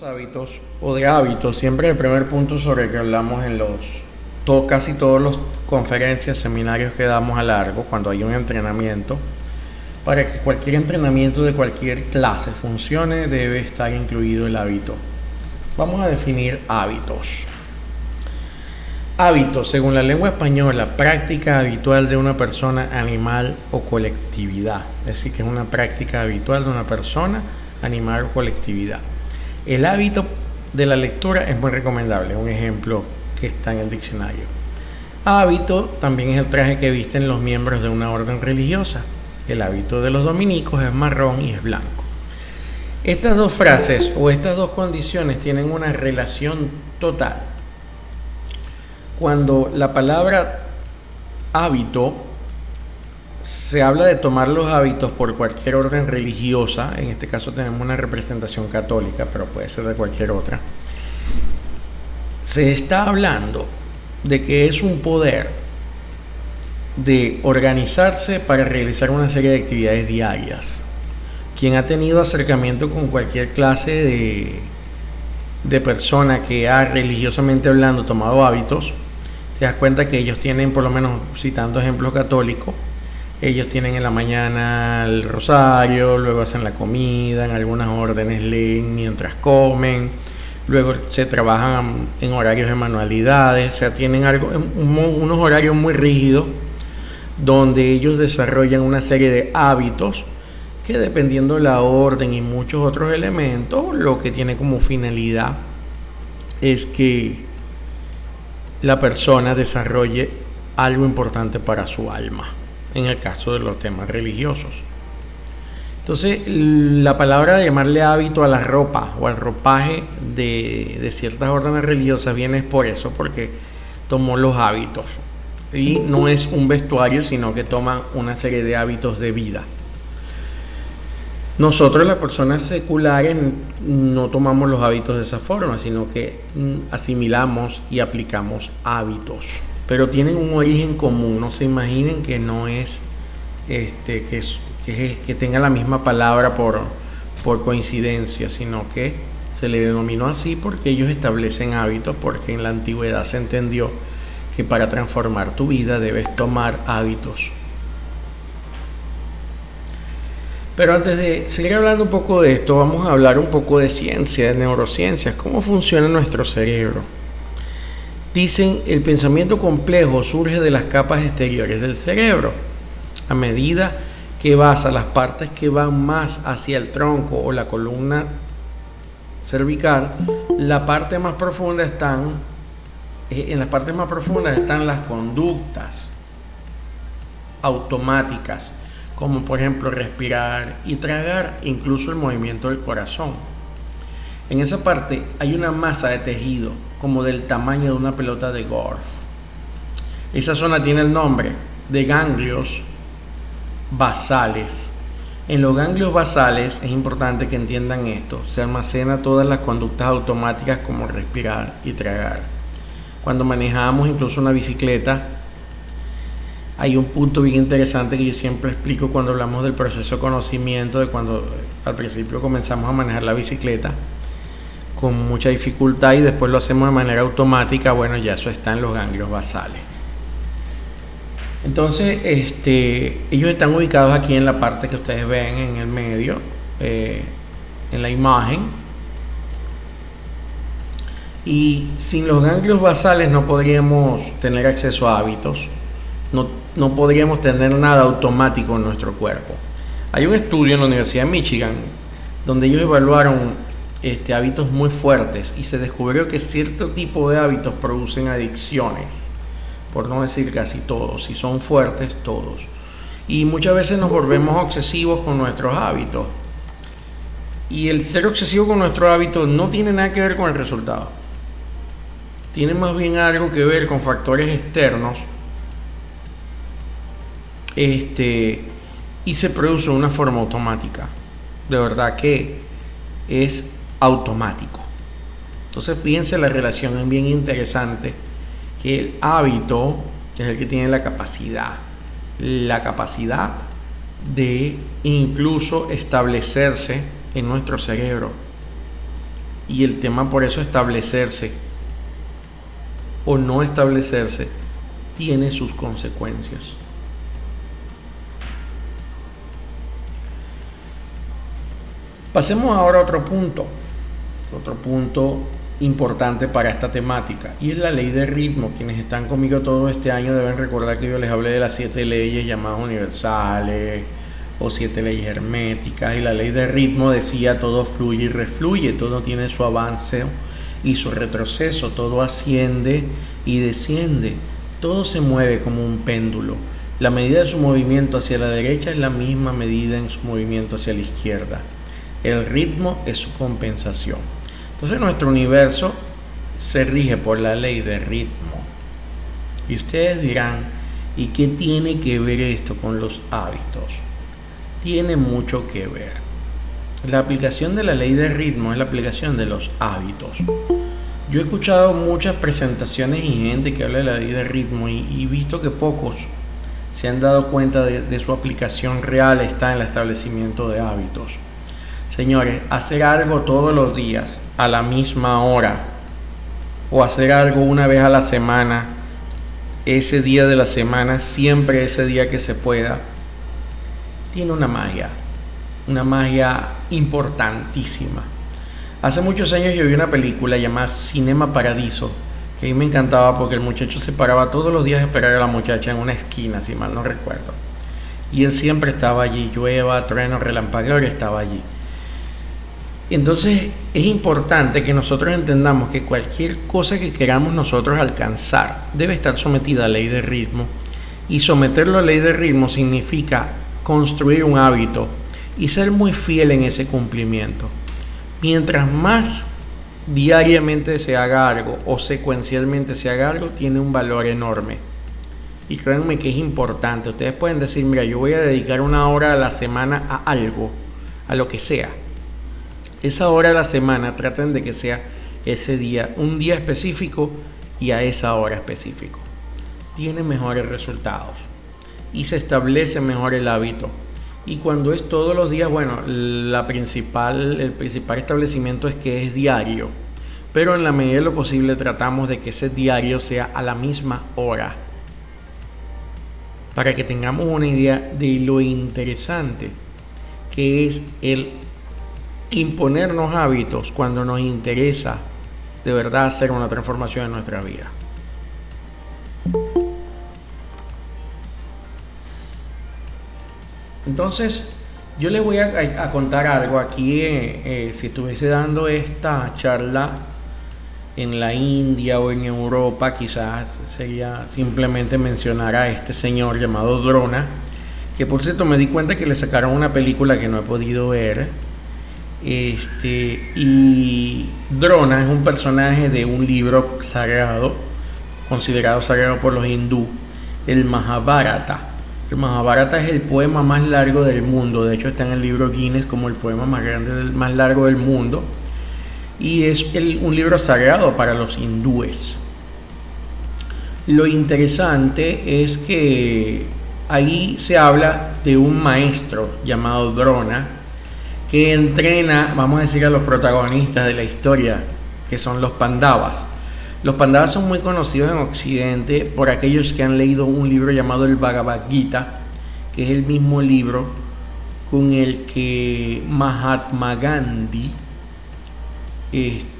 hábitos o de hábitos, siempre el primer punto sobre el que hablamos en casi todas las conferencias, seminarios que damos a largo cuando hay un entrenamiento. Para que cualquier entrenamiento de cualquier clase funcione, debe estar incluido el hábito. Vamos a definir hábitos. Hábitos, según la lengua española, práctica habitual de una persona, animal o colectividad. Es decir, que es una práctica habitual de una persona, animal o colectividad. El hábito de la lectura es muy recomendable. Un ejemplo que está en el diccionario. Hábito también es el traje que visten los miembros de una orden religiosa. El hábito de los dominicos es marrón y es blanco. Estas dos frases o estas dos condiciones tienen una relación total. Cuando la palabra hábito se habla de tomar los hábitos por cualquier orden religiosa, en este caso tenemos una representación católica, pero puede ser de cualquier otra, se está hablando de que es un poder de organizarse para realizar una serie de actividades diarias. Quien ha tenido acercamiento con cualquier clase de persona que ha religiosamente hablando tomado hábitos, te das cuenta que ellos tienen, por lo menos citando ejemplos católicos, ellos tienen en la mañana el rosario, luego hacen la comida, en algunas órdenes leen mientras comen, luego se trabajan en horarios de manualidades, o sea, tienen unos horarios muy rígidos donde ellos desarrollan una serie de hábitos que, dependiendo de la orden y muchos otros elementos, lo que tiene como finalidad es que la persona desarrolle algo importante para su alma, en el caso de los temas religiosos. Entonces, la palabra de llamarle hábito a la ropa o al ropaje de ciertas órdenes religiosas viene por eso, porque tomó los hábitos. Y no es un vestuario, sino que toman una serie de hábitos de vida. Nosotros, las personas seculares, no tomamos los hábitos de esa forma, sino que asimilamos y aplicamos hábitos. Pero tienen un origen común. No se imaginen que no es que tenga la misma palabra por coincidencia, sino que se le denominó así porque ellos establecen hábitos, porque en la antigüedad se entendió que para transformar tu vida debes tomar hábitos. Pero antes de seguir hablando un poco de esto, vamos a hablar un poco de ciencia, de neurociencias, cómo funciona nuestro cerebro. Dicen, el pensamiento complejo surge de las capas exteriores del cerebro. A medida que vas a las partes que van más hacia el tronco o la columna cervical, en las partes más profundas están las conductas automáticas, como por ejemplo respirar y tragar, incluso el movimiento del corazón. En esa parte hay una masa de tejido como del tamaño de una pelota de golf. Esa zona tiene el nombre de ganglios basales. En los ganglios basales, es importante que entiendan esto, se almacena todas las conductas automáticas como respirar y tragar. Cuando manejamos incluso una bicicleta, hay un punto bien interesante que yo siempre explico cuando hablamos del proceso de conocimiento, de cuando al principio comenzamos a manejar la bicicleta con mucha dificultad y después lo hacemos de manera automática. Bueno, ya eso está en los ganglios basales. Entonces, ellos están ubicados aquí en la parte que ustedes ven en el medio, en la imagen. Y sin los ganglios basales no podríamos tener acceso a hábitos, no podríamos tener nada automático en nuestro cuerpo. Hay un estudio en la Universidad de Michigan donde ellos evaluaron hábitos muy fuertes y se descubrió que cierto tipo de hábitos producen adicciones, por no decir casi todos, si son fuertes todos. Y muchas veces nos volvemos obsesivos con nuestros hábitos. Y el ser obsesivo con nuestros hábitos no tiene nada que ver con el resultado. Tiene más bien algo que ver con factores externos. Y se produce de una forma automática. De verdad que es automático. Entonces fíjense, la relación es bien interesante, que el hábito es el que tiene la capacidad de incluso establecerse en nuestro cerebro. Y el tema por eso establecerse o no establecerse tiene sus consecuencias. Pasemos ahora a otro punto importante para esta temática, y es la ley de ritmo. Quienes están conmigo todo este año deben recordar que yo les hablé de las 7 leyes llamadas universales o 7 leyes herméticas, y la ley de ritmo decía: todo fluye y refluye, todo tiene su avance y su retroceso, todo asciende y desciende, todo se mueve como un péndulo. La medida de su movimiento hacia la derecha es la misma medida en su movimiento hacia la izquierda. El ritmo es su compensación. Entonces nuestro universo se rige por la ley de ritmo. Y ustedes dirán: ¿y qué tiene que ver esto con los hábitos? Tiene mucho que ver. La aplicación de la ley de ritmo es la aplicación de los hábitos. Yo he escuchado muchas presentaciones y gente que habla de la ley de ritmo y visto que pocos se han dado cuenta de su aplicación real está en el establecimiento de hábitos. Señores, hacer algo todos los días a la misma hora o hacer algo una vez a la semana, ese día de la semana, siempre ese día que se pueda, tiene una magia importantísima. Hace muchos años yo vi una película llamada Cinema Paradiso, que a mí me encantaba porque el muchacho se paraba todos los días a esperar a la muchacha en una esquina, si mal no recuerdo. Y él siempre estaba allí, llueva, trueno, relampagueo, él estaba allí. Entonces es importante que nosotros entendamos que cualquier cosa que queramos nosotros alcanzar debe estar sometida a ley de ritmo, y someterlo a ley de ritmo significa construir un hábito y ser muy fiel en ese cumplimiento. Mientras más diariamente se haga algo o secuencialmente se haga algo, tiene un valor enorme. Y créanme que es importante. Ustedes pueden decir: mira, yo voy a dedicar 1 hora a la semana a algo, a lo que sea. Esa hora de la semana traten de que sea ese día, un día específico, y a esa hora específico. Tiene mejores resultados y se establece mejor el hábito. Y cuando es todos los días, bueno, el principal establecimiento es que es diario, pero en la medida de lo posible tratamos de que ese diario sea a la misma hora, para que tengamos una idea de lo interesante que es el imponernos hábitos cuando nos interesa de verdad hacer una transformación en nuestra vida. Entonces, yo les voy a contar algo aquí. Si estuviese dando esta charla en la India o en Europa, quizás sería simplemente mencionar a este señor llamado Drona, que por cierto me di cuenta que le sacaron una película que no he podido ver. Y Drona es un personaje de un libro sagrado, considerado sagrado por los hindú, el Mahabharata. El Mahabharata es el poema más largo del mundo. De hecho está en el libro Guinness como el poema más largo del mundo, y es un libro sagrado para los hindúes. Lo interesante es que ahí se habla de un maestro llamado Drona que entrena, vamos a decir, a los protagonistas de la historia, que son los Pandavas. Los Pandavas son muy conocidos en Occidente por aquellos que han leído un libro llamado el Bhagavad Gita, que es el mismo libro con el que Mahatma Gandhi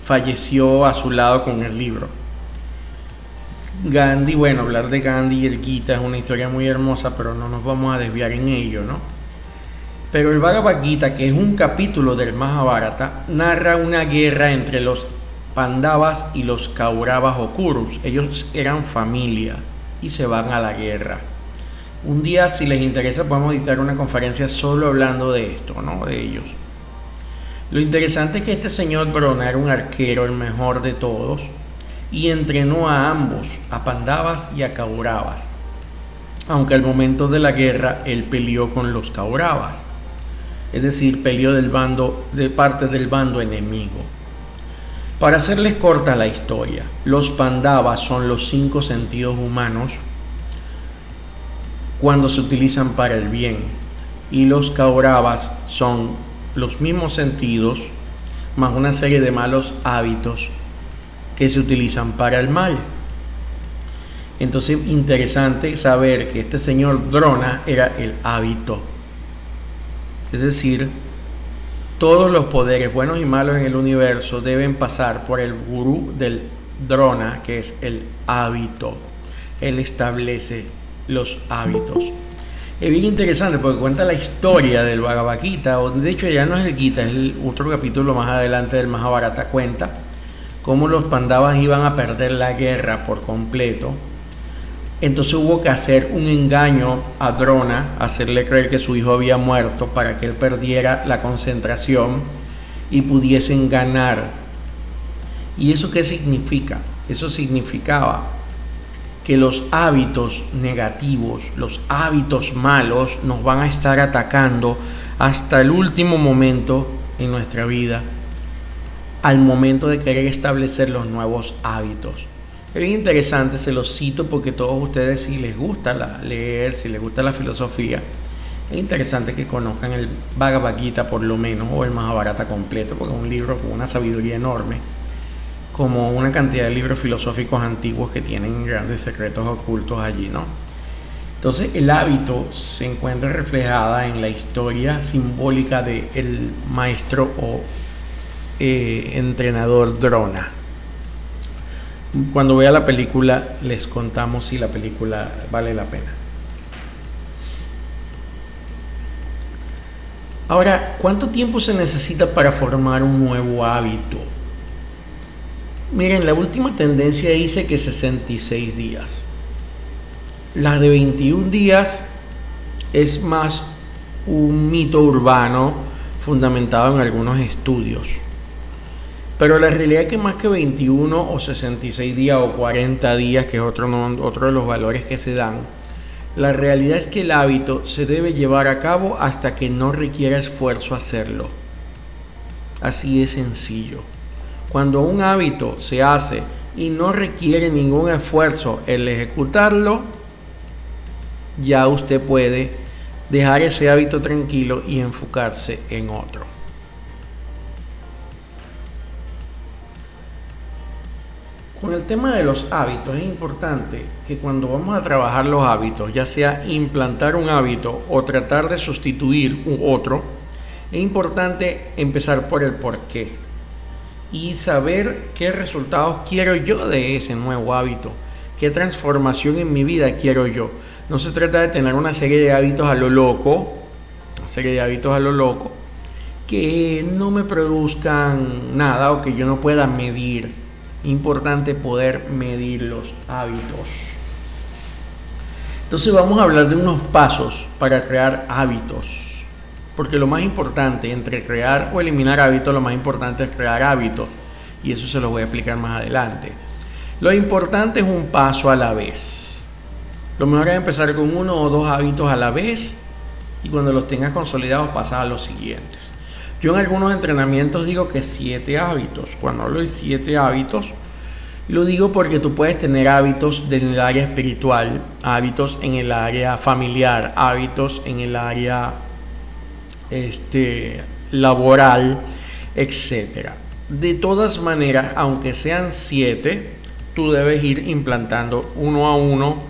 falleció a su lado con el libro. Gandhi, bueno, hablar de Gandhi y el Gita es una historia muy hermosa, pero no nos vamos a desviar en ello, ¿no? Pero el Bhagavad Gita, que es un capítulo del Mahabharata, narra una guerra entre los Pandavas y los Kauravas o Kurus. Ellos eran familia y se van a la guerra. Un día, si les interesa, podemos dictar una conferencia solo hablando de esto, ¿no? De ellos. Lo interesante es que este señor Drona era un arquero, el mejor de todos, y entrenó a ambos, a Pandavas y a Kauravas. Aunque al momento de la guerra él peleó con los Kauravas, es decir, peleó de parte del bando enemigo. Para hacerles corta la historia, los Pandavas son los 5 sentidos humanos cuando se utilizan para el bien, y los Kauravas son los mismos sentidos más una serie de malos hábitos que se utilizan para el mal. Entonces, interesante saber que este señor Drona era el hábito. Es decir, todos los poderes buenos y malos en el universo deben pasar por el gurú del Drona, que es el hábito. Él establece los hábitos. Es bien interesante porque cuenta la historia del Bhagavad Gita, o de hecho ya no es el Gita, es el otro capítulo más adelante del Mahabharata. Cuenta cómo los Pandavas iban a perder la guerra por completo. Entonces hubo que hacer un engaño a Drona, hacerle creer que su hijo había muerto para que él perdiera la concentración y pudiesen ganar. ¿Y eso qué significa? Eso significaba que los hábitos negativos, los hábitos malos nos van a estar atacando hasta el último momento en nuestra vida, al momento de querer establecer los nuevos hábitos. Es bien interesante, se los cito porque todos ustedes, si les gusta leer, si les gusta la filosofía, es interesante que conozcan el Bhagavad Gita por lo menos, o el Mahabharata completo, porque es un libro con una sabiduría enorme, como una cantidad de libros filosóficos antiguos que tienen grandes secretos ocultos allí, ¿no? Entonces el hábito se encuentra reflejada en la historia simbólica del maestro o entrenador Drona. Cuando vea la película les contamos si la película vale la pena. Ahora, ¿cuánto tiempo se necesita para formar un nuevo hábito? Miren, la última tendencia dice que 66 días. La de 21 días es más un mito urbano fundamentado en algunos estudios. Pero la realidad es que más que 21 o 66 días o 40 días, que es otro de los valores que se dan, la realidad es que el hábito se debe llevar a cabo hasta que no requiera esfuerzo hacerlo. Así es sencillo. Cuando un hábito se hace y no requiere ningún esfuerzo el ejecutarlo, ya usted puede dejar ese hábito tranquilo y enfocarse en otro. Con el tema de los hábitos es importante que cuando vamos a trabajar los hábitos, ya sea implantar un hábito o tratar de sustituir otro, es importante empezar por el porqué y saber qué resultados quiero yo de ese nuevo hábito, qué transformación en mi vida quiero yo. No se trata de tener una serie de hábitos a lo loco, que no me produzcan nada o que yo no pueda medir. Importante poder medir los hábitos. Entonces vamos a hablar de unos pasos para crear hábitos, porque lo más importante entre crear o eliminar hábitos, lo más importante es crear hábitos, y eso se lo voy a explicar más adelante. Lo importante es un paso a la vez. Lo mejor es empezar con 1 o 2 hábitos a la vez, y cuando los tengas consolidados pasas a los siguientes. Yo en algunos entrenamientos digo que 7 hábitos. Cuando hablo de 7 hábitos, lo digo porque tú puedes tener hábitos en el área espiritual, hábitos en el área familiar, hábitos en el área laboral, etc. De todas maneras, aunque sean 7, tú debes ir implantando uno a uno.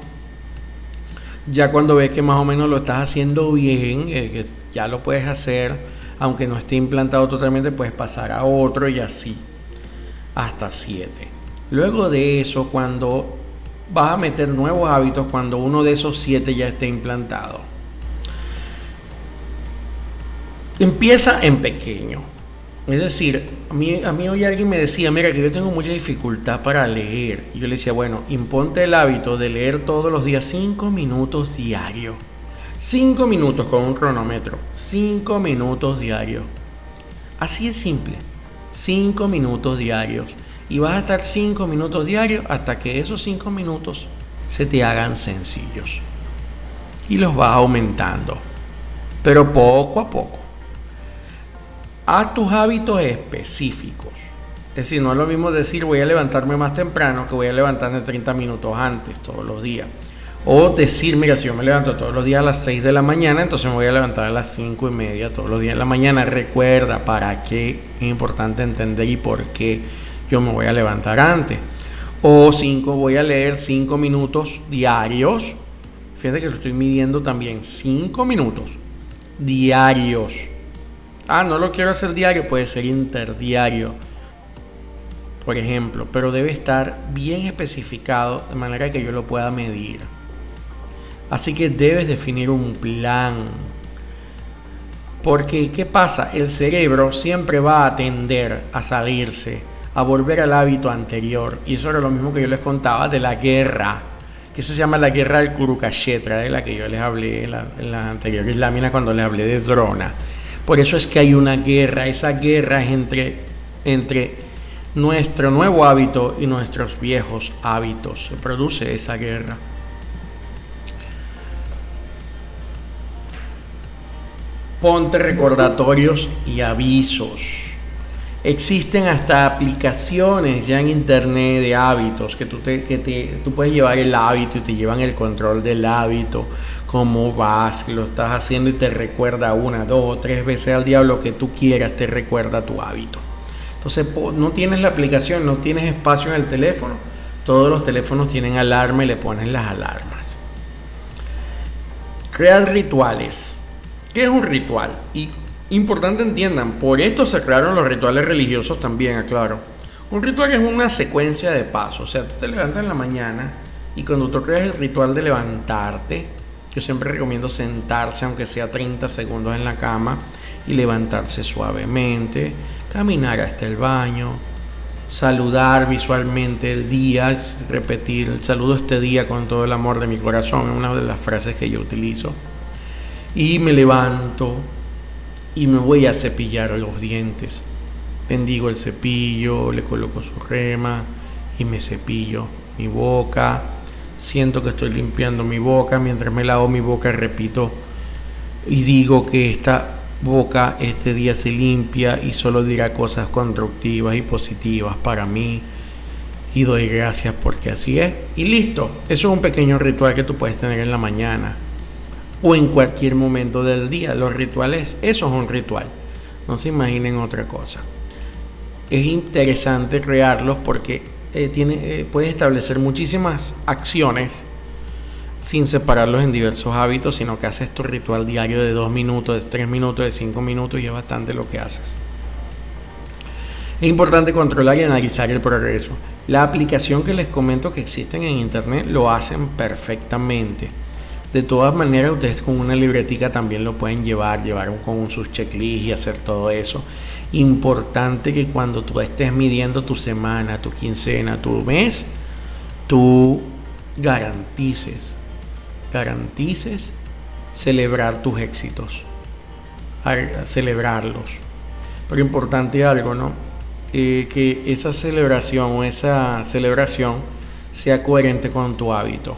Ya cuando ves que más o menos lo estás haciendo bien, que ya lo puedes hacer, aunque no esté implantado totalmente, puedes pasar a otro y así hasta 7. Luego de eso, cuando vas a meter nuevos hábitos, cuando uno de esos 7 ya esté implantado, empieza en pequeño. Es decir, a mí hoy alguien me decía, mira que yo tengo mucha dificultad para leer. Y yo le decía, bueno, imponte el hábito de leer todos los días 5 minutos diarios. 5 minutos con un cronómetro, 5 minutos diarios. Así es simple, 5 minutos diarios. Y vas a estar 5 minutos diarios hasta que esos 5 minutos se te hagan sencillos. Y los vas aumentando, pero poco a poco. Haz tus hábitos específicos. Es decir, no es lo mismo decir voy a levantarme más temprano que voy a levantarme 30 minutos antes todos los días. O decir, mira, si yo me levanto todos los días a las 6 de la mañana, entonces me voy a levantar a las 5:30 todos los días de la mañana. Recuerda para qué es importante entender y por qué yo me voy a levantar antes. O voy a leer 5 minutos diarios. Fíjate que lo estoy midiendo también. 5 minutos diarios. No lo quiero hacer diario, puede ser interdiario, por ejemplo, pero debe estar bien especificado de manera que yo lo pueda medir. Así que debes definir un plan. Porque, ¿qué pasa? El cerebro siempre va a tender a salirse, a volver al hábito anterior. Y eso era lo mismo que yo les contaba de la guerra, que se llama la guerra del Kurukshetra, de la que yo les hablé en las anteriores láminas cuando les hablé de Drona. Por eso es que hay una guerra. Esa guerra es entre nuestro nuevo hábito y nuestros viejos hábitos. Se produce esa guerra. Ponte recordatorios y avisos. Existen hasta aplicaciones ya en internet de hábitos que tú puedes llevar el hábito y te llevan el control del hábito, cómo vas, lo estás haciendo y te recuerda 1, 2 o 3 veces al día, lo que tú quieras, te recuerda tu hábito. Entonces no tienes la aplicación, no tienes espacio en el teléfono. Todos los teléfonos tienen alarma y le pones las alarmas. Crear rituales. ¿Qué es un ritual? Y importante entiendan, por esto se crearon los rituales religiosos también, aclaro. Un ritual es una secuencia de pasos. O sea, tú te levantas en la mañana y cuando tú creas el ritual de levantarte, yo siempre recomiendo sentarse aunque sea 30 segundos en la cama y levantarse suavemente, caminar hasta el baño, saludar visualmente el día, repetir, saludo este día con todo el amor de mi corazón, es una de las frases que yo utilizo. Y me levanto y me voy a cepillar los dientes. Bendigo el cepillo, le coloco su crema y me cepillo mi boca. Siento que estoy limpiando mi boca. Mientras me lavo mi boca repito y digo que esta boca este día se limpia y solo dirá cosas constructivas y positivas para mí. Y doy gracias porque así es. Y listo. Eso es un pequeño ritual que tú puedes tener en la mañana o en cualquier momento del día. Los rituales, eso es un ritual. No se imaginen otra cosa. Es interesante crearlos porque puedes establecer muchísimas acciones sin separarlos en diversos hábitos, sino que haces tu ritual diario de 2 minutos, de 3 minutos, de 5 minutos y es bastante lo que haces. Es importante controlar y analizar el progreso. La aplicación que les comento que existen en internet lo hacen perfectamente. De todas maneras, ustedes con una libretica también lo pueden llevar con sus checklists y hacer todo eso. Importante que cuando tú estés midiendo tu semana, tu quincena, tu mes, tú garantices celebrar tus éxitos, celebrarlos. Pero importante algo, ¿no? Que esa celebración sea coherente con tu hábito.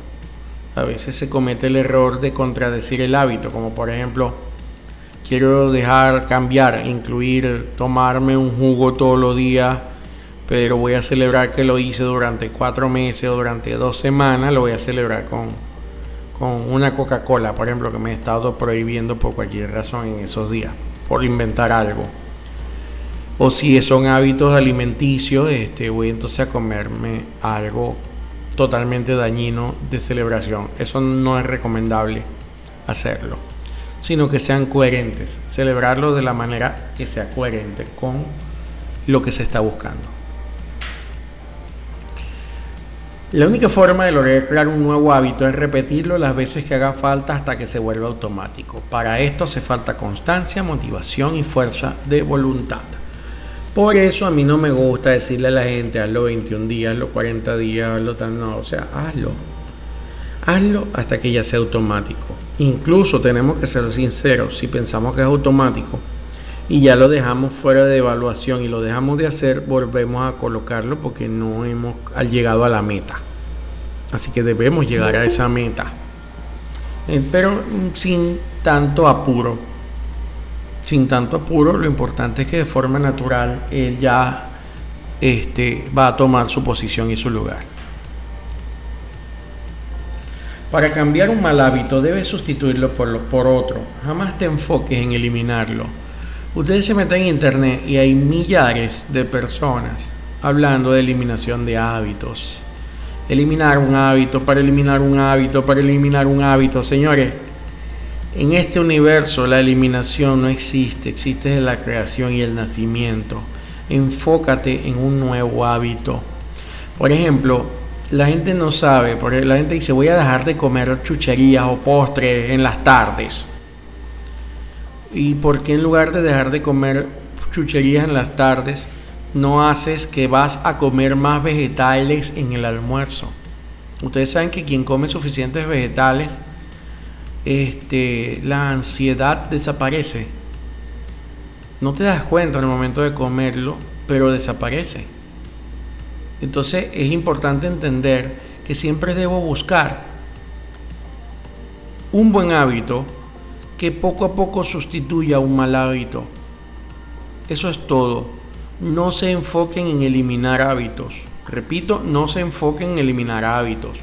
A veces se comete el error de contradecir el hábito, como por ejemplo, quiero tomarme un jugo todos los días, pero voy a celebrar que lo hice durante 4 meses o durante 2 semanas, lo voy a celebrar con una Coca-Cola, por ejemplo, que me he estado prohibiendo por cualquier razón en esos días, por inventar algo. O si son hábitos alimenticios, voy entonces a comerme algo totalmente dañino de celebración. Eso no es recomendable hacerlo, sino que sean coherentes, celebrarlo de la manera que sea coherente con lo que se está buscando. La única forma de lograr crear un nuevo hábito es repetirlo las veces que haga falta hasta que se vuelva automático. Para esto hace falta constancia, motivación y fuerza de voluntad. Por eso a mí no me gusta decirle a la gente, hazlo 21 días, hazlo 40 días, hazlo tal, no, o sea, hazlo hasta que ya sea automático. Incluso tenemos que ser sinceros, si pensamos que es automático y ya lo dejamos fuera de evaluación y lo dejamos de hacer, volvemos a colocarlo porque no hemos llegado a la meta. Así que debemos llegar a esa meta, pero sin tanto apuro. Lo importante es que de forma natural él ya va a tomar su posición y su lugar. Para cambiar un mal hábito debes sustituirlo por otro. Jamás te enfoques en eliminarlo. Ustedes se meten en internet y hay millares de personas hablando de eliminación de hábitos. Eliminar un hábito, para eliminar un hábito, para eliminar un hábito. Señores, en este universo la eliminación no existe, existe la creación y el nacimiento. Enfócate en un nuevo hábito. Por ejemplo, la gente no sabe, porque la gente dice voy a dejar de comer chucherías o postres en las tardes. ¿Y por qué en lugar de dejar de comer chucherías en las tardes no haces que vas a comer más vegetales en el almuerzo? Ustedes saben que quien come suficientes vegetales, la ansiedad desaparece. No te das cuenta en el momento de comerlo, pero desaparece. Entonces es importante entender que siempre debo buscar un buen hábito que poco a poco sustituya un mal hábito. Eso es todo. No se enfoquen en eliminar hábitos. Repito, no se enfoquen en eliminar hábitos.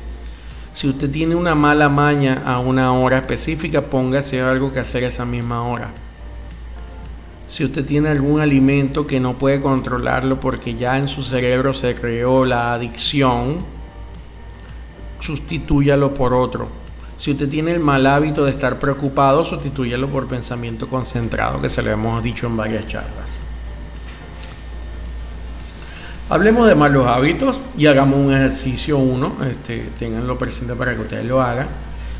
Si usted tiene una mala maña a una hora específica, póngase algo que hacer a esa misma hora. Si usted tiene algún alimento que no puede controlarlo porque ya en su cerebro se creó la adicción, sustitúyalo por otro. Si usted tiene el mal hábito de estar preocupado, sustitúyalo por pensamiento concentrado, que se lo hemos dicho en varias charlas. Hablemos de malos hábitos y hagamos un ejercicio 1, ténganlo presente para que ustedes lo hagan.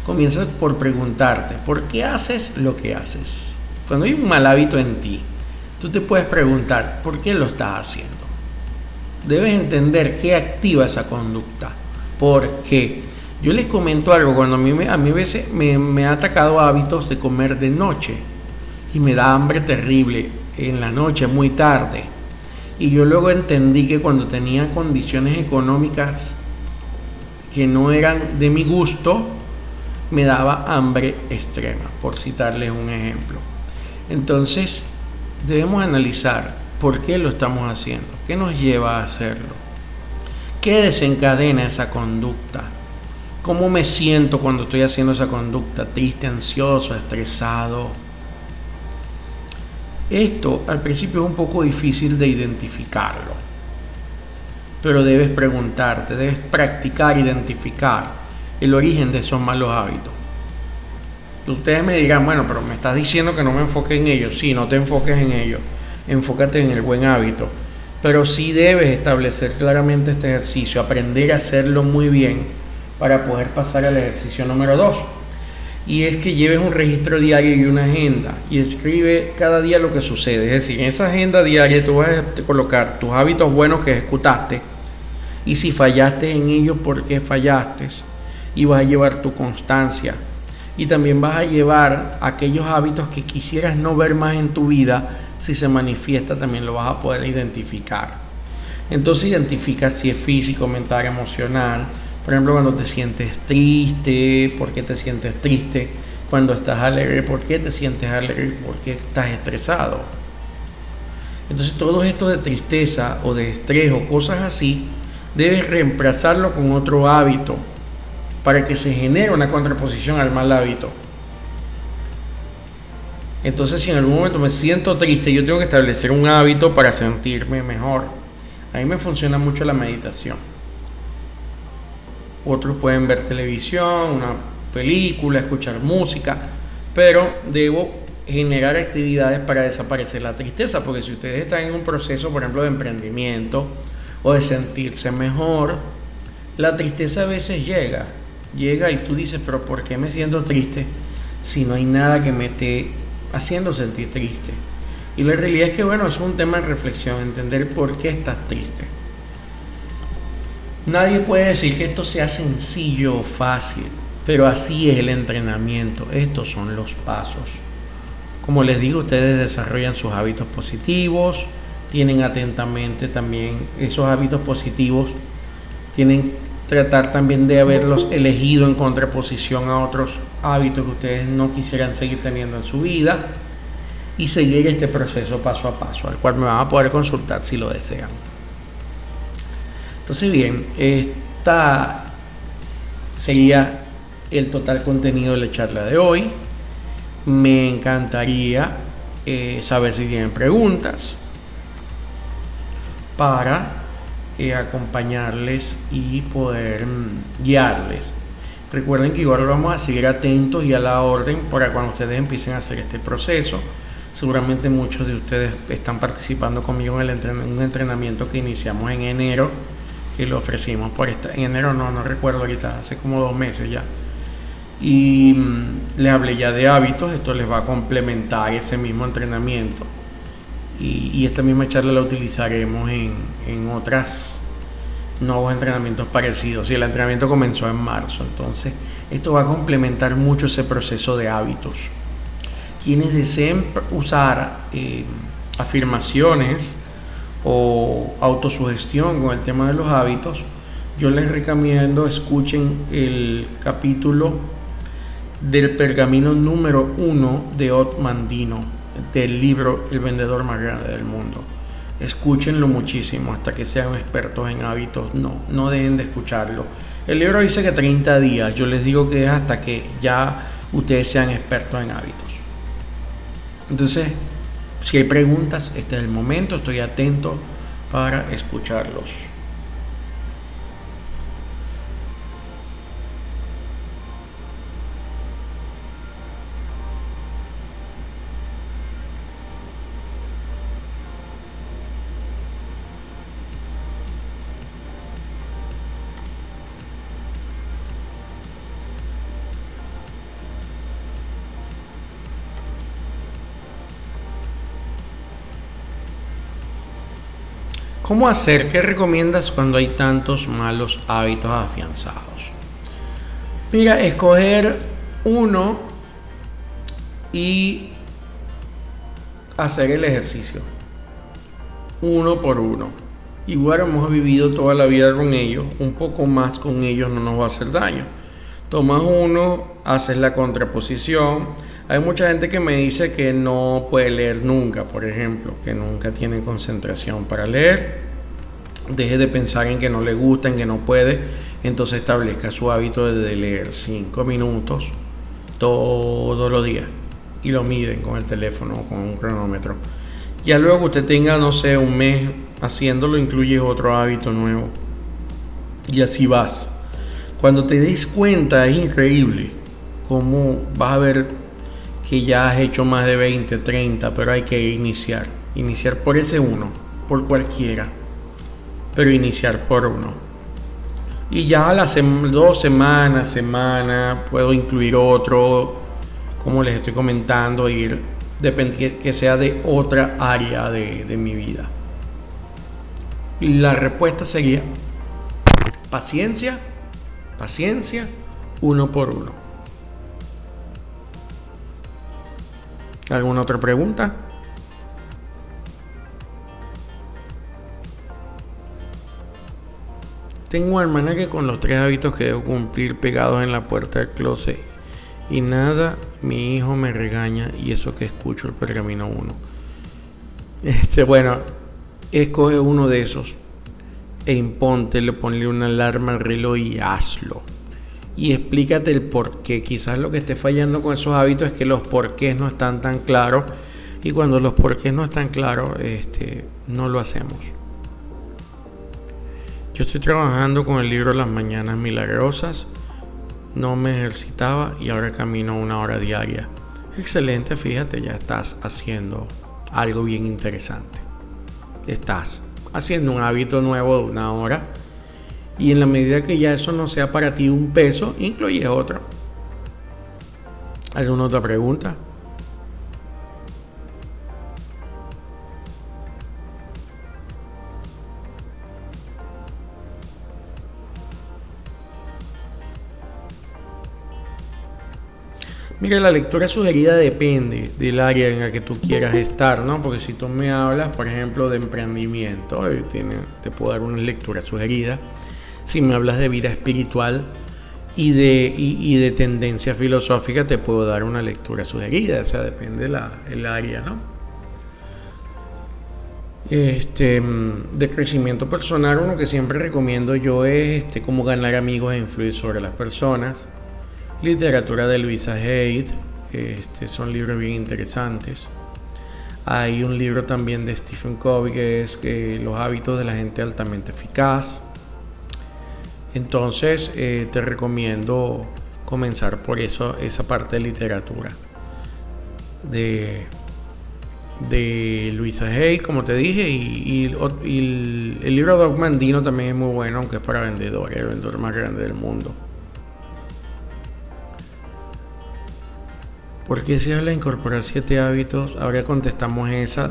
Comienza por preguntarte, ¿por qué haces lo que haces? Cuando hay un mal hábito en ti, tú te puedes preguntar, ¿por qué lo estás haciendo? Debes entender qué activa esa conducta. ¿Por qué? Yo les comento algo, cuando a mí a veces me ha atacado hábitos de comer de noche y me da hambre terrible en la noche, muy tarde. Y yo luego entendí que cuando tenía condiciones económicas que no eran de mi gusto, me daba hambre extrema, por citarles un ejemplo. Entonces, debemos analizar por qué lo estamos haciendo, qué nos lleva a hacerlo, qué desencadena esa conducta, cómo me siento cuando estoy haciendo esa conducta, triste, ansioso, estresado. Esto al principio es un poco difícil de identificarlo, pero debes preguntarte, debes practicar, identificar el origen de esos malos hábitos. Ustedes me dirán, bueno, pero me estás diciendo que no me enfoque en ellos. Sí, no te enfoques en ellos, enfócate en el buen hábito. Pero sí debes establecer claramente este ejercicio, aprender a hacerlo muy bien para poder pasar al ejercicio número 2. Y es que lleves un registro diario y una agenda y escribe cada día lo que sucede. Es decir, en esa agenda diaria tú vas a colocar tus hábitos buenos que ejecutaste y si fallaste en ellos, ¿por qué fallaste? Y vas a llevar tu constancia. Y también vas a llevar aquellos hábitos que quisieras no ver más en tu vida. Si se manifiesta, también lo vas a poder identificar. Entonces identifica si es físico, mental, emocional. Por ejemplo, cuando te sientes triste, ¿por qué te sientes triste? Cuando estás alegre, ¿por qué te sientes alegre? ¿Por qué estás estresado? Entonces todo esto de tristeza o de estrés o cosas así, debes reemplazarlo con otro hábito para que se genere una contraposición al mal hábito. Entonces, si en algún momento me siento triste, yo tengo que establecer un hábito para sentirme mejor. A mí me funciona mucho la meditación. Otros pueden ver televisión, una película, escuchar música, pero debo generar actividades para desaparecer la tristeza, porque si ustedes están en un proceso, por ejemplo, de emprendimiento o de sentirse mejor, la tristeza a veces llega y tú dices, pero ¿por qué me siento triste si no hay nada que me esté haciendo sentir triste? Y la realidad es que, bueno, es un tema de reflexión, entender por qué estás triste. Nadie puede decir que esto sea sencillo o fácil, pero así es el entrenamiento, estos son los pasos. Como les digo, ustedes desarrollan sus hábitos positivos, tienen atentamente también esos hábitos positivos, tienen tratar también de haberlos elegido en contraposición a otros hábitos que ustedes no quisieran seguir teniendo en su vida y seguir este proceso paso a paso, al cual me van a poder consultar si lo desean. Entonces bien, esta sería el total contenido de la charla de hoy. Me encantaría saber si tienen preguntas para acompañarles y poder guiarles. Recuerden que igual vamos a seguir atentos y a la orden para cuando ustedes empiecen a hacer este proceso. Seguramente muchos de ustedes están participando conmigo en un entrenamiento que iniciamos en enero, que lo ofrecimos en enero, no recuerdo ahorita, hace como 2 meses ya. Y les hablé ya de hábitos. Esto les va a complementar ese mismo entrenamiento. Y esta misma charla la utilizaremos en otros nuevos entrenamientos parecidos. Y el entrenamiento comenzó en marzo, entonces esto va a complementar mucho ese proceso de hábitos. Quienes deseen usar afirmaciones o autosugestión con el tema de los hábitos, yo les recomiendo escuchen el capítulo del pergamino número 1 de Ott Mandino, del libro El vendedor más grande del mundo. Escúchenlo muchísimo hasta que sean expertos en hábitos. No dejen de escucharlo. El libro dice que 30 días. Yo les digo que es hasta que ya ustedes sean expertos en hábitos. Entonces, si hay preguntas, este es el momento. Estoy atento para escucharlos. ¿Cómo hacer? ¿Qué recomiendas cuando hay tantos malos hábitos afianzados? Mira, escoger uno y hacer el ejercicio. Uno por uno. Igual hemos vivido toda la vida con ellos. Un poco más con ellos no nos va a hacer daño. Tomas uno, haces la contraposición. Hay mucha gente que me dice que no puede leer nunca, por ejemplo, que nunca tiene concentración para leer. Deje de pensar en que no le gusta, en que no puede. Entonces establezca su hábito de leer 5 minutos todos los días y lo miden con el teléfono o con un cronómetro. Ya luego que usted tenga, no sé, un mes haciéndolo, incluyes otro hábito nuevo y así vas. Cuando te des cuenta es increíble cómo vas a ver que ya has hecho más de 20, 30, pero hay que iniciar por ese uno, por cualquiera, pero iniciar por uno. Y ya a las 2 semanas, puedo incluir otro, como les estoy comentando, que sea de otra área de mi vida. La respuesta sería paciencia, uno por uno. ¿Alguna otra pregunta? Tengo una hermana que con los 3 hábitos que debo cumplir pegados en la puerta del closet y nada, mi hijo me regaña y eso que escucho el pergamino 1. Bueno, escoge uno de esos e impóntele, ponle una alarma al reloj y hazlo. Y explícate el por qué. Quizás lo que esté fallando con esos hábitos es que los porqués no están tan claros. Y cuando los porqués no están claros, no lo hacemos. Yo estoy trabajando con el libro Las Mañanas Milagrosas. No me ejercitaba y ahora camino 1 hora diaria. Excelente, fíjate, ya estás haciendo algo bien interesante. Estás haciendo un hábito nuevo de 1 hora. Y en la medida que ya eso no sea para ti un peso, incluye otro. ¿Alguna otra pregunta? Mira, la lectura sugerida depende del área en la que tú quieras estar, ¿no? Porque si tú me hablas, por ejemplo, de emprendimiento, te puedo dar una lectura sugerida. Si me hablas de vida espiritual y de tendencia filosófica, te puedo dar una lectura sugerida. O sea, depende el área, ¿no? De crecimiento personal, uno que siempre recomiendo yo es cómo ganar amigos e influir sobre las personas. literatura de Louisa Hay, son libros bien interesantes. Hay un libro también de Stephen Covey que es Los hábitos de la gente altamente eficaz. Entonces te recomiendo comenzar por eso, esa parte de literatura de Louisa Hay, como te dije, y el libro de Doc Mandino también es muy bueno, aunque es para vendedores, el vendedor más grande del mundo. ¿Por qué se habla de incorporar 7 hábitos? Ahora contestamos esa.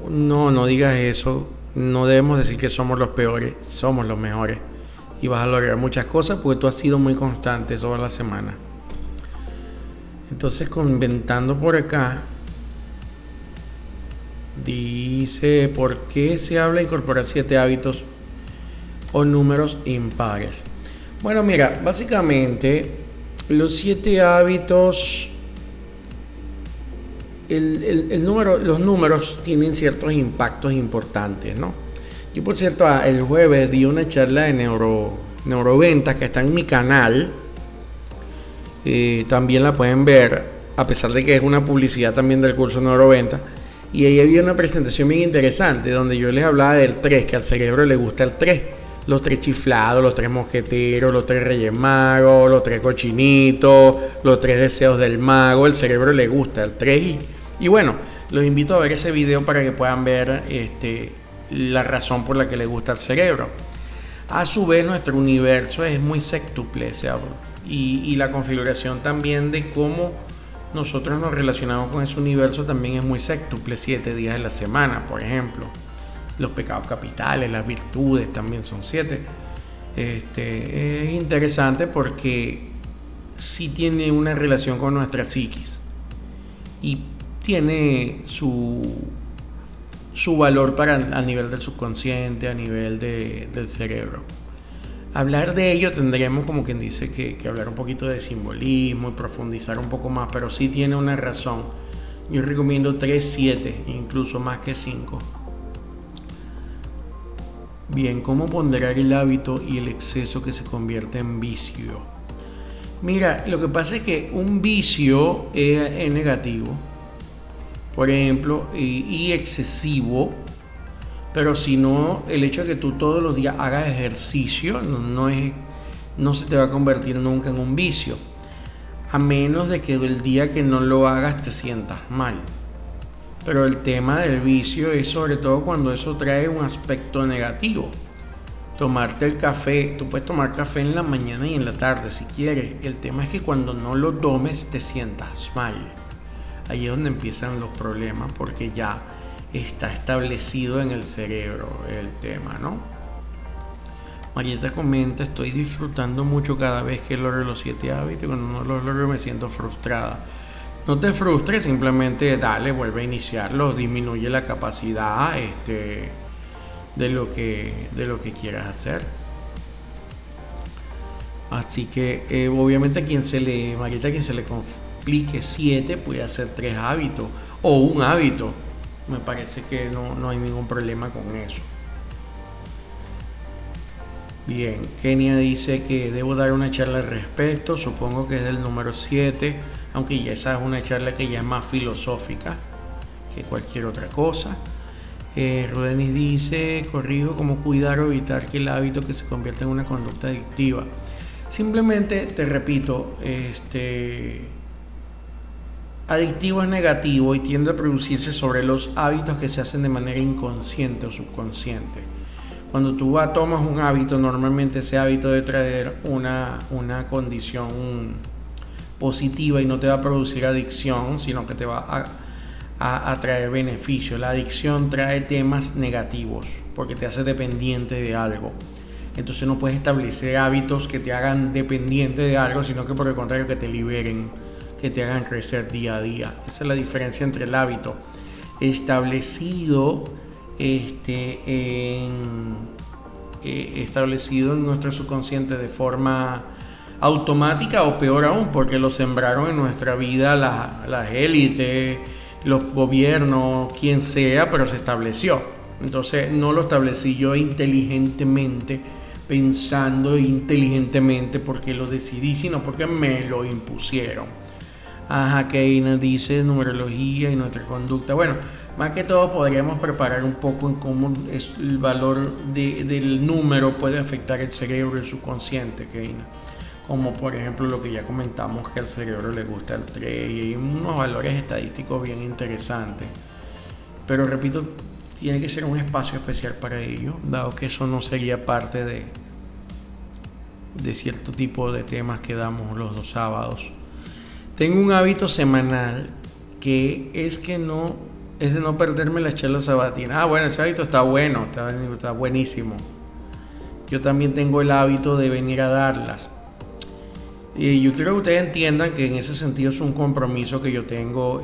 No digas eso. No debemos decir que somos los peores, somos los mejores. Y vas a lograr muchas cosas porque tú has sido muy constante toda la semana. Entonces, comentando por acá, dice: ¿por qué se habla de incorporar 7 hábitos o números impares? Bueno, mira, básicamente los 7 hábitos, los números tienen ciertos impactos importantes, ¿no? Yo, por cierto, el jueves di una charla de neuroventas que está en mi canal. También la pueden ver, a pesar de que es una publicidad también del curso de neuroventas. Y ahí había una presentación bien interesante donde yo les hablaba del 3, que al cerebro le gusta el 3. Los 3 chiflados, los 3 mosqueteros, los 3 reyes magos, los 3 cochinitos, los 3 deseos del mago. El cerebro le gusta el 3. Y bueno, los invito a ver ese video para que puedan ver la razón por la que le gusta el cerebro. A su vez, nuestro universo es muy sextuple, y la configuración también de cómo nosotros nos relacionamos con ese universo también es muy sextuple, 7 días de la semana, por ejemplo. Los pecados capitales, las virtudes también son 7. Es interesante porque sí tiene una relación con nuestra psiquis y tiene su valor a nivel del subconsciente, a nivel del cerebro. Hablar de ello tendremos, como quien dice, que hablar un poquito de simbolismo y profundizar un poco más, pero sí tiene una razón. Yo recomiendo 3, 7, incluso más que 5. Bien, ¿cómo ponderar el hábito y el exceso que se convierte en vicio? Mira, lo que pasa es que un vicio es negativo, por ejemplo, y excesivo. Pero si no, el hecho de que tú todos los días hagas ejercicio no se te va a convertir nunca en un vicio, a menos de que el día que no lo hagas te sientas mal. Pero el tema del vicio es sobre todo cuando eso trae un aspecto negativo. Tomarte el café, tú puedes tomar café en la mañana y en la tarde si quieres. El tema es que cuando no lo tomes te sientas mal. Ahí es donde empiezan los problemas, porque ya está establecido en el cerebro el tema, ¿no? Marieta comenta: estoy disfrutando mucho cada vez que logro los 7 hábitos y cuando no los logro me siento frustrada. No te frustres, simplemente dale, vuelve a iniciarlo, disminuye la capacidad de lo que quieras hacer. Así que obviamente Marieta, quien se le complique 7 puede hacer 3 hábitos o un hábito. Me parece que no hay ningún problema con eso. Bien, Kenia dice que debo dar una charla al respecto. Supongo que es del número 7, aunque ya esa es una charla que ya es más filosófica que cualquier otra cosa. Rudenis dice: corrijo, ¿cómo cuidar o evitar que el hábito que se convierta en una conducta adictiva? Simplemente te repito, adictivo es negativo y tiende a producirse sobre los hábitos que se hacen de manera inconsciente o subconsciente. Cuando tú tomas un hábito, normalmente ese hábito debe traer una condición positiva y no te va a producir adicción, sino que te va a traer beneficio. La adicción trae temas negativos porque te hace dependiente de algo. Entonces no puedes establecer hábitos que te hagan dependiente de algo, sino que por el contrario, que te liberen, que te hagan crecer día a día. Esa es la diferencia entre el hábito establecido en nuestro subconsciente de forma automática, o peor aún, porque lo sembraron en nuestra vida las élites, los gobiernos, quien sea, pero se estableció. Entonces no lo establecí yo inteligentemente pensando inteligentemente porque lo decidí, sino porque me lo impusieron. Ajá, Keina dice numerología y nuestra conducta. Bueno, más que todo podríamos preparar un poco en cómo es el valor del número puede afectar el cerebro y el subconsciente, Keina. Como por ejemplo lo que ya comentamos, que al cerebro le gusta el 3 y hay unos valores estadísticos bien interesantes. Pero repito, tiene que ser un espacio especial para ello, dado que eso no sería parte de cierto tipo de temas que damos los 2 sábados. Tengo un hábito semanal que es de no perderme las charlas sabatinas. Bueno, ese hábito está bueno, está buenísimo. Yo también tengo el hábito de venir a darlas. Y yo quiero que ustedes entiendan que en ese sentido es un compromiso que yo tengo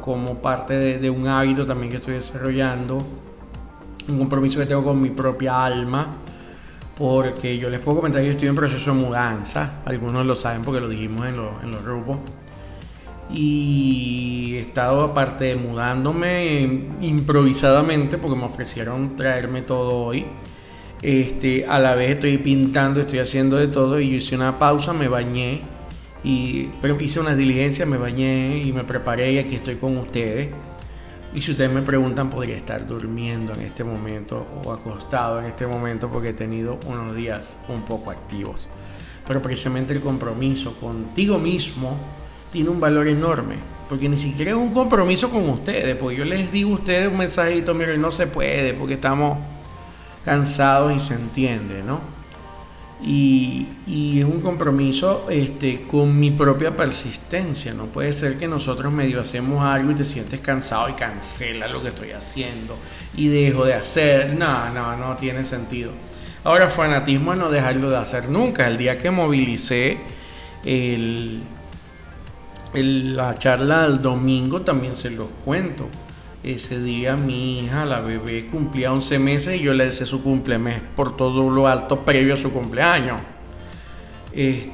como parte de un hábito también que estoy desarrollando, un compromiso que tengo con mi propia alma, porque yo les puedo comentar que yo estoy en proceso de mudanza, algunos lo saben porque lo dijimos en los grupos, y he estado aparte mudándome improvisadamente porque me ofrecieron traerme todo hoy. A la vez estoy pintando, estoy haciendo de todo y yo hice una pausa, me bañé, pero hice unas diligencias, me bañé y me preparé y aquí estoy con ustedes. Y si ustedes me preguntan, podría estar durmiendo en este momento o acostado en este momento porque he tenido unos días un poco activos. Pero precisamente el compromiso contigo mismo tiene un valor enorme, porque ni siquiera es un compromiso con ustedes, porque yo les digo a ustedes un mensajito, miren, no se puede porque estamos cansados y se entiende, ¿no? Y es un compromiso con mi propia persistencia. No puede ser que nosotros medio hacemos algo y te sientes cansado y cancelas lo que estoy haciendo y dejo de hacer. No tiene sentido. Ahora, fanatismo es no dejarlo de hacer nunca. El día que movilicé la charla del domingo también se los cuento. Ese día mi hija, la bebé, cumplía 11 meses y yo le deseé su cumplemes por todo lo alto previo a su cumpleaños. Es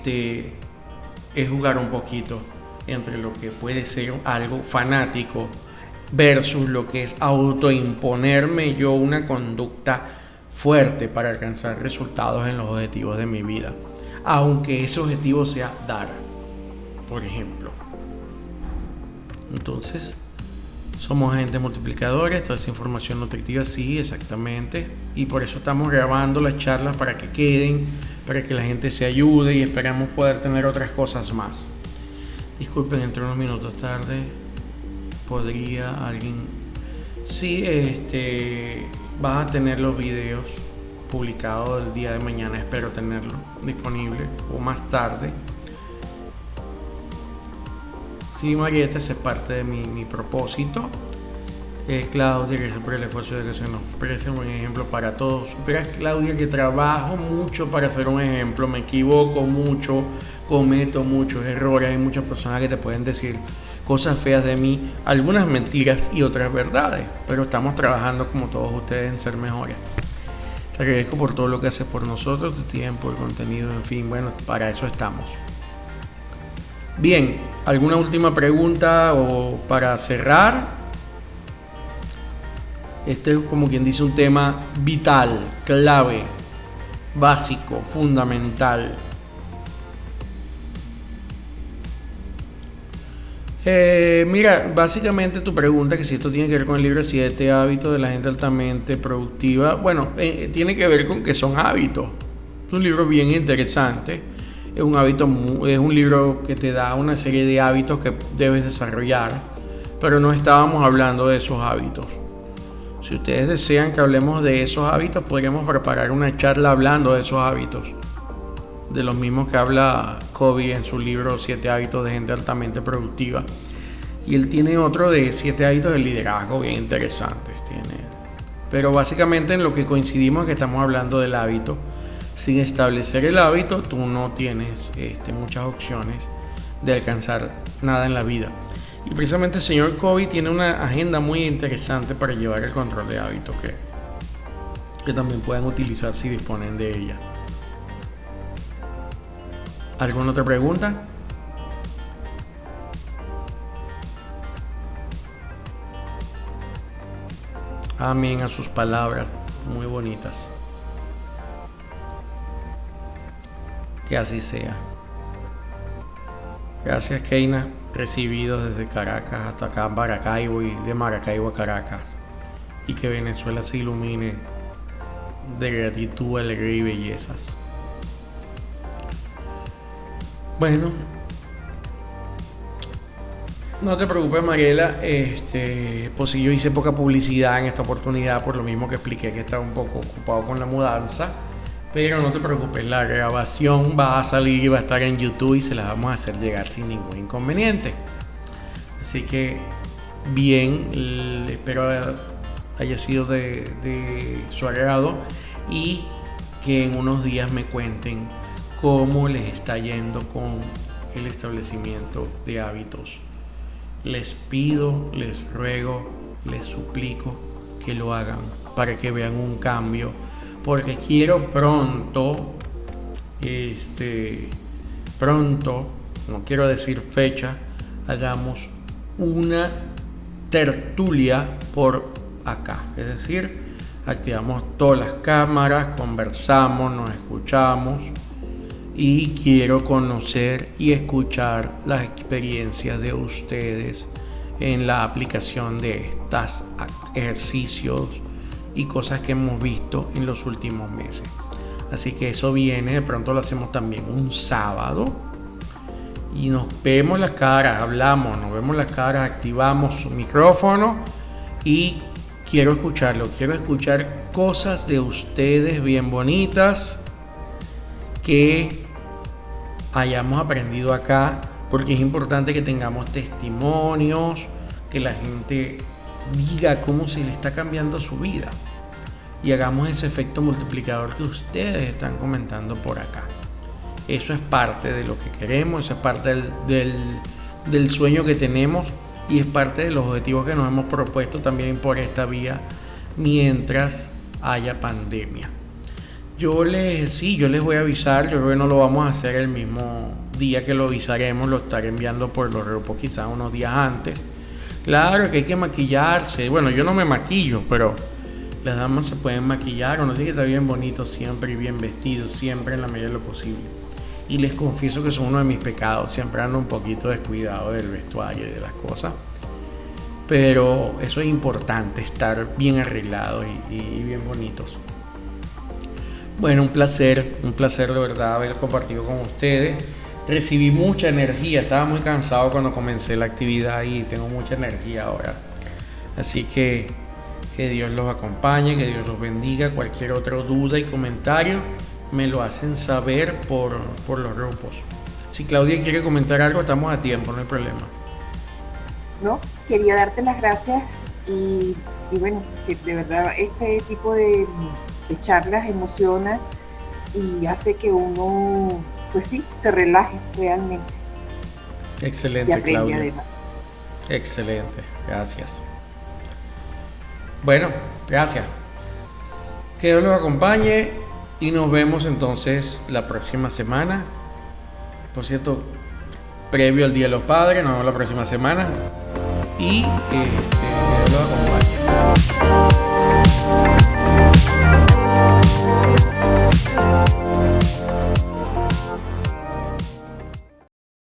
jugar un poquito entre lo que puede ser algo fanático versus lo que es autoimponerme yo una conducta fuerte para alcanzar resultados en los objetivos de mi vida. Aunque ese objetivo sea dar, por ejemplo. Entonces, somos agentes multiplicadores, toda esa información nutritiva, sí, exactamente. Y por eso estamos grabando las charlas para que queden, para que la gente se ayude y esperamos poder tener otras cosas más. Disculpen, entré unos minutos tarde. ¿Podría alguien? Sí, vas a tener los videos publicados el día de mañana, espero tenerlo disponible o más tarde. Sí, Marieta, esa es parte de mi propósito. Claudia, que por el esfuerzo de que se nos ofrece un buen ejemplo para todos. Supera, Claudia, que trabajo mucho para ser un ejemplo, me equivoco mucho, cometo muchos errores. Hay muchas personas que te pueden decir cosas feas de mí, algunas mentiras y otras verdades, pero estamos trabajando como todos ustedes en ser mejores. Te agradezco por todo lo que haces por nosotros, tu tiempo, el contenido, en fin, bueno, para eso estamos. Bien, ¿alguna última pregunta o para cerrar? Este es como quien dice un tema vital, clave, básico, fundamental. Mira, básicamente tu pregunta, que si esto tiene que ver con el libro 7 hábitos de la gente altamente productiva, bueno, tiene que ver con que son hábitos. Es un libro bien interesante. Es un libro que te da una serie de hábitos que debes desarrollar, pero no estábamos hablando de esos hábitos. Si ustedes desean que hablemos de esos hábitos, podríamos preparar una charla hablando de esos hábitos, de los mismos que habla Covey en su libro 7 hábitos de gente altamente productiva. Y él tiene otro de 7 hábitos de liderazgo bien interesantes. Pero básicamente en lo que coincidimos es que estamos hablando del hábito. Sin establecer el hábito, tú no tienes muchas opciones de alcanzar nada en la vida. Y precisamente el señor Covey tiene una agenda muy interesante para llevar el control de hábitos que también pueden utilizar si disponen de ella. ¿Alguna otra pregunta? Amén a sus palabras muy bonitas. Que así sea. Gracias, Keina. Recibido desde Caracas hasta acá, Maracaibo, y de Maracaibo a Caracas. Y que Venezuela se ilumine de gratitud, alegría y bellezas. Bueno, no te preocupes, Mariela. Pues si yo hice poca publicidad en esta oportunidad, por lo mismo que expliqué que estaba un poco ocupado con la mudanza. Pero no te preocupes, la grabación va a salir y va a estar en YouTube y se la vamos a hacer llegar sin ningún inconveniente. Así que, bien, espero haya sido de su agrado y que en unos días me cuenten cómo les está yendo con el establecimiento de hábitos. Les pido, les ruego, les suplico que lo hagan para que vean un cambio, porque quiero pronto, no quiero decir fecha, hagamos una tertulia por acá, es decir, activamos todas las cámaras, conversamos, nos escuchamos y quiero conocer y escuchar las experiencias de ustedes en la aplicación de estos ejercicios y cosas que hemos visto en los últimos meses. Así que eso viene, de pronto lo hacemos también un sábado y nos vemos las caras, hablamos, nos vemos las caras, activamos su micrófono y quiero escucharlo, quiero escuchar cosas de ustedes bien bonitas que hayamos aprendido acá, porque es importante que tengamos testimonios, que la gente diga cómo se le está cambiando su vida y hagamos ese efecto multiplicador que ustedes están comentando por acá. Eso es parte de lo que queremos, eso es parte del sueño que tenemos y es parte de los objetivos que nos hemos propuesto también por esta vía mientras haya pandemia. Yo les voy a avisar, yo creo que no lo vamos a hacer el mismo día que lo avisaremos, lo estaré enviando por los grupos quizás unos días antes. Claro que hay que maquillarse, bueno, yo no me maquillo, pero las damas se pueden maquillar, uno tiene que estar bien bonito siempre y bien vestido, siempre en la medida de lo posible. Y les confieso que son uno de mis pecados, siempre ando un poquito descuidado del vestuario y de las cosas. Pero eso es importante, estar bien arreglados y bien bonitos. Bueno, un placer de verdad haber compartido con ustedes. Recibí mucha energía, estaba muy cansado cuando comencé la actividad y tengo mucha energía ahora. Así que Dios los acompañe, que Dios los bendiga. Cualquier otra duda y comentario me lo hacen saber por los grupos. Si Claudia quiere comentar algo, estamos a tiempo, no hay problema. No, quería darte las gracias y bueno, que de verdad este tipo de charlas emociona y hace que uno, pues sí, se relaje realmente. Excelente, Claudia. Además. Excelente, gracias. Bueno, gracias. Que Dios los acompañe y nos vemos entonces la próxima semana. Por cierto, previo al Día de los Padres, nos vemos la próxima semana. Y que Dios los acompañe.